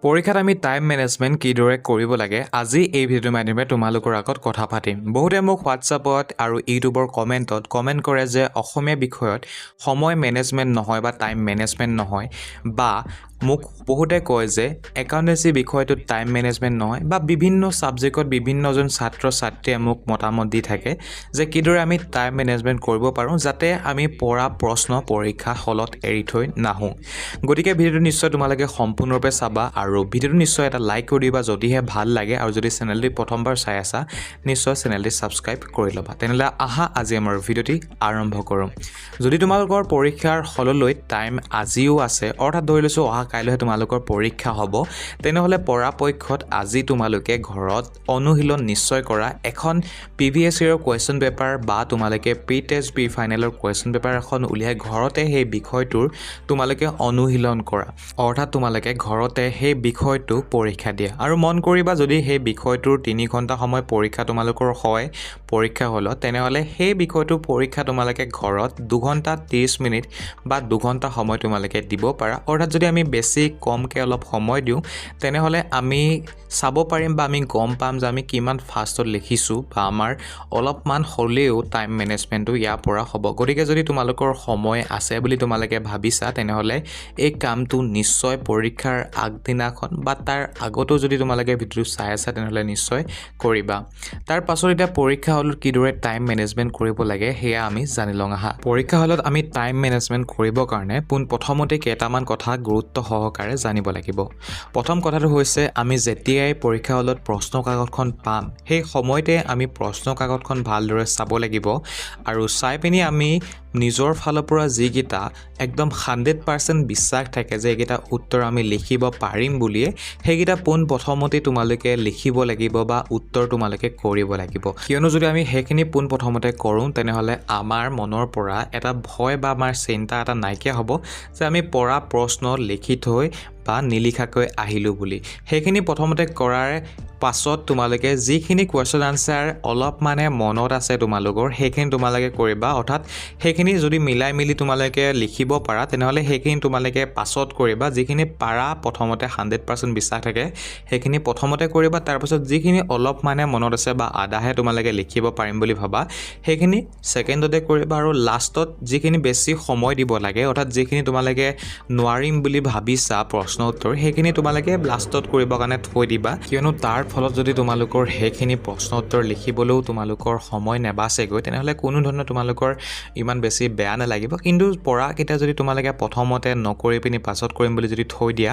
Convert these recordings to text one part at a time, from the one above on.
পৰীক্ষাত আমি time management কিদৰে কৰিব লাগে আজি এই ভিডিঅ'টোৰ মাধ্যমেৰে তোমালোকৰ আগত কথা পাতিম। বহুতে মোক হোৱাটছআপত আৰু ইউটিউবৰ কমেণ্ট কৰে যে অসমীয়া বিষয়ত সময় মেনেজমেণ্ট নহয় বা টাইম মেনেজমেণ্ট নহয়, বা মোক বহুতে কয় যে একাউণ্টেঞ্চি বিষয়টোত টাইম মেনেজমেণ্ট নহয়, বা বিভিন্ন ছাবজেক্টত বিভিন্নজন ছাত্ৰ ছাত্ৰীয়ে মোক মতামত দি থাকে যে কিদৰে আমি টাইম মেনেজমেণ্ট কৰিব পাৰোঁ যাতে আমি পঢ়া প্ৰশ্ন পৰীক্ষা হলত এৰি থৈ নাহোঁ। গতিকে ভিডিঅ'টো নিশ্চয় তোমালোকে সম্পূৰ্ণৰূপে চাবা আৰু ভিডিঅ'টো নিশ্চয় এটা লাইক কৰি দিবা যদিহে ভাল লাগে, আৰু যদি চেনেলটি প্ৰথমবাৰ চাই আছা নিশ্চয় চেনেলটি ছাবস্ক্ৰাইব কৰি ল'বা। তেনেহ'লে আহা আজি আমাৰ ভিডিঅ'টি আৰম্ভ কৰোঁ। যদি তোমালোকৰ পৰীক্ষাৰ হললৈ টাইম আজিও আছে, অৰ্থাৎ ধৰি লৈছোঁ অহা কাইলৈহে তোমালোকৰ পৰীক্ষা হ'ব, তেনেহ'লে পৰাপক্ষত আজি তোমালোকে ঘৰত অনুশীলন নিশ্চয় কৰা। এখন PVSCৰ কুৱেশ্যন পেপাৰ বা তোমালোকে প্ৰি টেষ্ট প্ৰি ফাইনেলৰ কুৱেশ্যন পেপাৰ এখন উলিয়াই ঘৰতে সেই বিষয়টোৰ তোমালোকে অনুশীলন কৰা, অৰ্থাৎ তোমালোকে ঘৰতে সেই বিষয়টো পৰীক্ষা দিয়া। আৰু মন কৰিবা যদি সেই বিষয়টোৰ 3 ঘণ্টা সময় পৰীক্ষা তোমালোকৰ হয় পৰীক্ষা হলত, তেনেহ'লে সেই বিষয়টোৰ পৰীক্ষা তোমালোকে ঘৰত 2 ঘণ্টা 30 মিনিট বা 2 ঘণ্টা সময় তোমালোকে দিব পাৰা। অৰ্থাৎ যদি আমি বেছি কমকৈ অলপ সময় দিওঁ তেনেহ'লে আমি চাব পাৰিম বা আমি গম পাম যে আমি কিমান ফাষ্টত লিখিছোঁ, বা আমাৰ অলপমান হ'লেও টাইম মেনেজমেণ্টটো ইয়াৰ পৰা হ'ব। গতিকে যদি তোমালোকৰ সময় আছে বুলি তোমালোকে ভাবিছা তেনেহ'লে এই কামটো নিশ্চয় পৰীক্ষাৰ আগদিনাখন বা তাৰ আগতো যদি তোমালোকে ভিডিঅ'টো চাই আছা তেনেহ'লে নিশ্চয় কৰিবা। তাৰ পাছত এতিয়া পৰীক্ষা হলত কিদৰে টাইম মেনেজমেণ্ট কৰিব লাগে সেয়া আমি জানি লওঁ আহা। পৰীক্ষা হলত আমি টাইম মেনেজমেণ্ট কৰিবৰ কাৰণে পোনপ্ৰথমতে কেইটামান কথা গুৰুত্ব সহকাৰে জানিব লাগিব। প্ৰথম কথাটো হৈছে আমি যেতিয়াই পৰীক্ষা হলত প্ৰশ্ন কাকতখন পাম সেই সময়তে আমি প্ৰশ্ন কাকতখন ভালদৰে চাব লাগিব, আৰু চাই পিনি আমি নিজৰ ফালৰ পৰা যিকেইটা একদম 100% বিশ্বাস থাকে যে এইকেইটা উত্তৰ আমি লিখিব পাৰিম বুলিয়ে সেইকেইটা পোনপ্ৰথমতে তোমালোকে লিখিব লাগিব বা উত্তৰ তোমালোকে কৰিব লাগিব। কিয়নো যদি আমি সেইখিনি পোনপ্ৰথমতে কৰোঁ তেনেহ'লে আমাৰ মনৰ পৰা এটা ভয় বা আমাৰ চিন্তা এটা নাইকিয়া হ'ব যে আমি পঢ়া প্ৰশ্ন লিখি থৈ বা নিলিখাকৈ আহিলোঁ বুলি। সেইখিনি প্ৰথমতে কৰাৰ পাছত তোমালোকে যিখিনি কুৱেশ্যন আনচাৰ অলপ মনত আছে তোমালোকৰ সেইখিনি তোমালোকে কৰিবা, অৰ্থাৎ সেইখিনি যদি মিলাই মিলি তোমালোকে লিখিব পাৰা তেনেহ'লে সেইখিনি তোমালোকে পাছত কৰিবা। যিখিনি পাৰা প্ৰথমতে 100% বিশ্বাস থাকে সেইখিনি প্ৰথমতে কৰিবা, তাৰপাছত যিখিনি অলপ মনত আছে বা আধাহে তোমালোকে লিখিব পাৰিম বুলি ভাবা সেইখিনি ছেকেণ্ডতে কৰিবা, আৰু লাষ্টত যিখিনি বেছি সময় দিব লাগে অৰ্থাৎ যিখিনি তোমালোকে নোৱাৰিম বুলি ভাবিছা প্ৰশ্ন উত্তৰ সেইখিনি তোমালোকে লাষ্টত কৰিবৰ কাৰণে থৈ দিবা। কিয়নো তাৰ ফলত যদি তোমালোকৰ সেইখিনি প্ৰশ্ন উত্তৰ লিখিবলৈও তোমালোকৰ সময় নেবাচেগৈ তেনেহ'লে কোনো ধৰণৰ তোমালোকৰ ইমান বেছি বেয়া নালাগিব। কিন্তু পঢ়াকেইটা যদি তোমালোকে প্ৰথমতে নকৰি পিনি পাছত কৰিম বুলি যদি থৈ দিয়া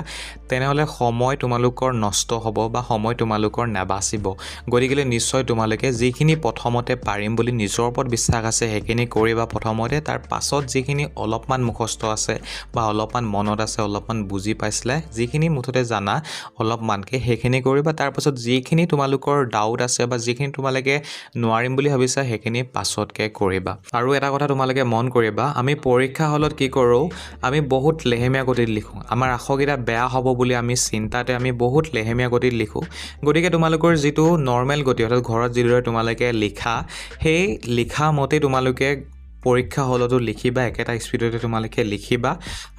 তেনেহ'লে সময় তোমালোকৰ নষ্ট হ'ব বা সময় তোমালোকৰ নাবাচিব। গতিকে নিশ্চয় তোমালোকে যিখিনি প্ৰথমতে পাৰিম বুলি নিজৰ ওপৰত বিশ্বাস আছে সেইখিনি কৰিবা প্ৰথমতে, তাৰ পাছত যিখিনি অলপমান মুখস্থ আছে বা অলপমান মনত আছে অলপমান বুজি পাইছিলে যিখিনি মুঠতে জানা অলপমানকৈ সেইখিনি কৰিবা। তাৰপাছত যিখিনি তোমালোকৰ ডাউট আছে বা যিখিনি তোমালোকে নোৱাৰিম বুলি ভাবিছা সেইখিনি পাছতকৈ কৰিবা। আৰু এটা কথা তোমালোকে মন কৰিবা, আমি পৰীক্ষা হলত কি কৰোঁ, আমি বহুত লেহেমীয়া গতিত লিখোঁ। আমাৰ আখৰকেইটা বেয়া হ'ব বুলি আমি চিন্তাতে আমি বহুত লেহেমীয়া গতিত লিখোঁ। গতিকে তোমালোকৰ যিটো নৰ্মেল গতি অৰ্থাৎ ঘৰত যিদৰে তোমালোকে লিখা সেই লিখা মতেই তোমালোকে পৰীক্ষা হলতো লিখিবা, একেটা স্পীডতে তোমালোকে লিখিবা।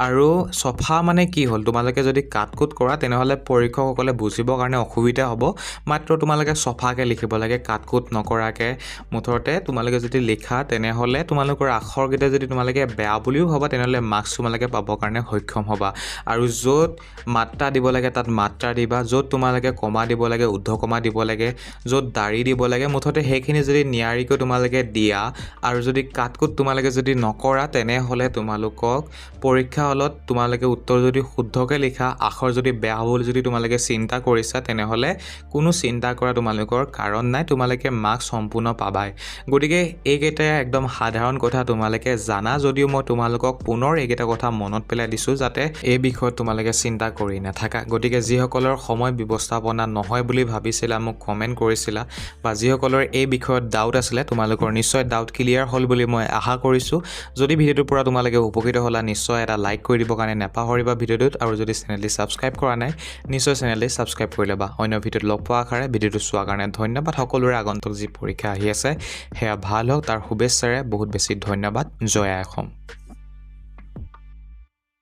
আৰু চফা কি হ'ল, তোমালোকে যদি কাটকুট কৰা তেনেহ'লে পৰীক্ষকসকলে বুজিবৰ কাৰণে অসুবিধা হ'ব। মাত্ৰ তোমালোকে চফাকৈ লিখিব লাগে, কাটকুট নকৰাকৈ। মুঠতে তোমালোকে যদি লিখা তেনেহ'লে তোমালোকৰ আখৰকেইটা যদি তোমালোকে বেয়া বুলিও ভাবা তেনেহ'লে মাৰ্কছ তোমালোকে পাবৰ কাৰণে সক্ষম হ'বা। আৰু য'ত মাত্ৰা দিব লাগে তাত মাত্ৰা দিবা, য'ত তোমালোকে কমা দিব লাগে ঊৰ্ধ কমা দিব লাগে, য'ত দাঢ়ি দিব লাগে মুঠতে সেইখিনি যদি নিয়াৰিকৈ তোমালোকে দিয়া আৰু যদি কাটকুট তোমালোকে যদি নকৰা তেনেহ'লে তোমালোকক পৰীক্ষা হলত তোমালোকে উত্তৰ যদি শুদ্ধকৈ লিখা আখৰ যদি বেয়া হ'ব বুলি যদি তোমালোকে চিন্তা কৰিছা তেনেহ'লে কোনো চিন্তা কৰা তোমালোকৰ কাৰণ নাই, তোমালোকে মাৰ্কছ সম্পূৰ্ণ পাবাই। গতিকে এইকেইটা একদম সাধাৰণ কথা তোমালোকে জানা যদিও মই তোমালোকক পুনৰ এইকেইটা কথা মনত পেলাই দিছোঁ যাতে এই বিষয়ত তোমালোকে চিন্তা কৰি নাথাকা। গতিকে যিসকলৰ সময় ব্যৱস্থাপনা নহয় বুলি ভাবিছিলা মোক কমেণ্ট কৰিছিলা, বা যিসকলৰ এই বিষয়ত ডাউট আছিলে তোমালোকৰ নিশ্চয় ডাউট ক্লিয়াৰ হ'ল বুলি মই আশা কৰিছোঁ। যদি ভিডিঅ'টোৰ পৰা তোমালোকে উপকৃত হ'লা নিশ্চয় এটা লাইক কৰি দিবৰ কাৰণে নাপাহৰিবা ভিডিঅ'টোত, আৰু যদি চেনেলটি ছাবস্ক্ৰাইব কৰা নাই নিশ্চয় চেনেলটি ছাবস্ক্ৰাইব কৰি ল'বা। অন্য ভিডিঅ'ত লগ পোৱাৰ আশাৰে ভিডিঅ'টো চোৱাৰ কাৰণে ধন্যবাদ। সকলোৰে আগন্তুক যি পৰীক্ষা আহি আছে সেয়া ভাল হওক তাৰ শুভেচ্ছাৰে বহুত বেছি ধন্যবাদ। জয় আই অসম।